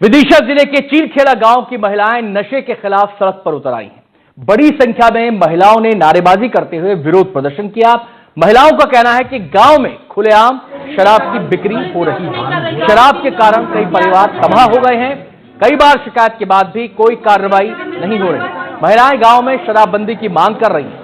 विदिशा जिले के चीलखेड़ा गांव की महिलाएं नशे के खिलाफ सड़क पर उतर आई हैं। बड़ी संख्या में महिलाओं ने नारेबाजी करते हुए विरोध प्रदर्शन किया। महिलाओं का कहना है कि गांव में खुलेआम शराब की बिक्री हो रही है। शराब के कारण कई परिवार तबाह हो गए हैं। कई बार शिकायत के बाद भी कोई कार्रवाई नहीं हो रही। महिलाएं गांव में शराबबंदी की मांग कर रही हैं।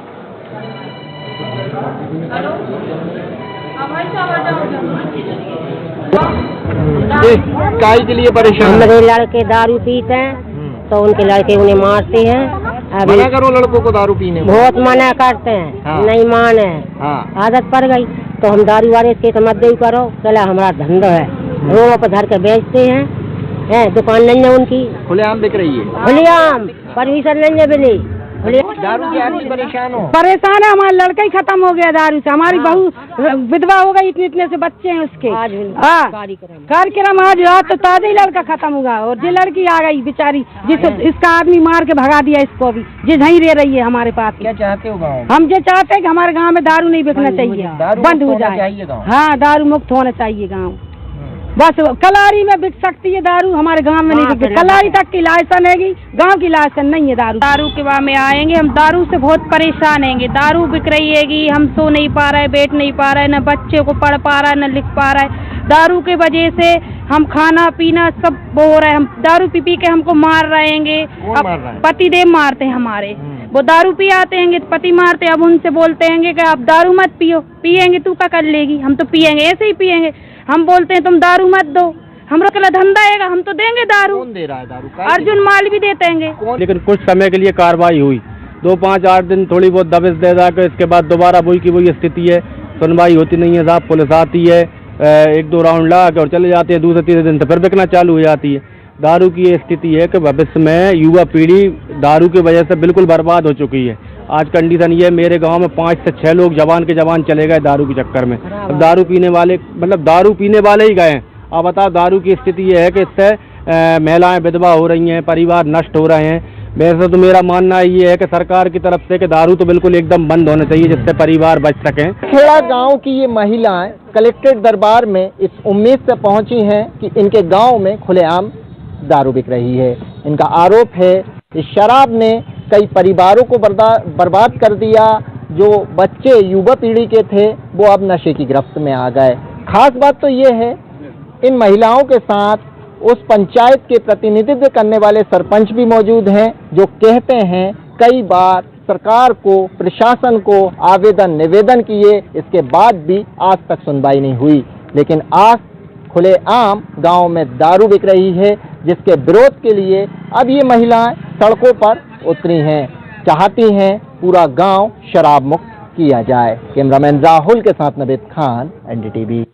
काय के लिए परेशान? मेरे लड़के दारू पीते हैं तो उनके लड़के उन्हें मारते हैं। मना करो लड़कों को दारू पीने। बहुत मना करते हैं। हाँ। नहीं माने। हाँ। आदत पड़ गई तो हम दारू वाले के तो मत ही करो, चला हमारा धंधा है, रोड पर धर के बेचते हैं। दुकान नहीं है उनकी, खुलेआम बिक रही है। खुलेआम परमिशन नहीं है बिली। दारू की आदमी परेशान हो? परेशान है, हमारा लड़का ही खत्म हो गया दारू से। हमारी बहू विधवा हो गई, इतने से बच्चे हैं उसके। कार्यक्रम आज रात तो ताज़ा ही लड़का खत्म हुआ और ये लड़की आ गई बेचारी, इसका आदमी मार के भगा दिया इसको भी। ये नहीं रह रही है हमारे पास। क्या चाहते हो गाँव? हम ये चाहते हैं कि हमारे गाँव में दारू नहीं बिकना चाहिए, बंद हो जाए। हाँ, दारू मुक्त होना चाहिए गाँव। बस कलारी में बिक सकती है दारू, हमारे गांव में नहीं बिकती। कलारी तक की लाइसेंस हैगी, गांव की लाइसेंस नहीं है दारू। दारू के बाद में आएंगे, हम दारू से बहुत परेशान हैंगे। दारू बिक रही हैगी, हम सो नहीं पा रहे, बैठ नहीं पा रहे, न बच्चे को पढ़ पा रहा है, न लिख पा रहा है। दारू के वजह से हम खाना पीना सब वो हो रहा है। हम दारू पी पी के हमको मार रहेंगे। पति देव मारते हैं हमारे, वो दारू पी आते हैं तो पति मारते। अब उनसे बोलते हैं कि आप दारू मत पियो, पियेंगे तू क्या कर लेगी, हम तो पियेंगे, ऐसे ही पियेंगे। हम बोलते हैं तुम दारू मत दो, हमरा कला धंधा है, हम तो देंगे दारू। कौन दे रहा है दारू? अर्जुन माल भी देते हैं। लेकिन कुछ समय के लिए कार्रवाई हुई, 2, 5, 8 दिन थोड़ी बहुत दबिश दे जाकर इसके बाद दोबारा वही की वही स्थिति है। सुनवाई होती नहीं है साहब। पुलिस आती है, 1-2 राउंड ला के और चले जाते हैं। दूसरे तीसरे दिन से फिर बिकना चालू हो जाती है। दारू की ये स्थिति है कि भविष्य में युवा पीढ़ी दारू की वजह से बिल्कुल बर्बाद हो चुकी है। आज कंडीशन ये, मेरे गांव में 5 से 6 लोग जवान के जवान चले गए दारू के चक्कर में। अब दारू पीने वाले दारू पीने वाले ही गए हैं। अब बताओ, दारू की स्थिति ये है कि इससे महिलाएं विधवा हो रही हैं, परिवार नष्ट हो रहे हैं। वैसे तो मेरा मानना ये है कि सरकार की तरफ से कि दारू तो बिल्कुल एकदम बंद होना चाहिए, जिससे परिवार बच सकें। खेड़ा गांव की ये महिलाएं कलेक्ट्रेट दरबार में इस उम्मीद से पहुंची हैं कि इनके गांव में खुलेआम दारू बिक रही है। इनका आरोप है कि शराब ने कई परिवारों को बर्बाद कर दिया। जो बच्चे युवा पीढ़ी के थे वो अब नशे की गिरफ्त में आ गए। खास बात तो ये है, इन महिलाओं के साथ उस पंचायत के प्रतिनिधित्व करने वाले सरपंच भी मौजूद हैं, जो कहते हैं कई बार सरकार को, प्रशासन को आवेदन निवेदन किए, इसके बाद भी आज तक सुनवाई नहीं हुई। लेकिन आज खुलेआम गांव में दारू बिक रही है, जिसके विरोध के लिए अब ये महिलाएं सड़कों पर उतरी हैं, चाहती हैं पूरा गांव शराब मुक्त किया जाए। कैमरामैन राहुल के साथ नवेद खान, NDTV।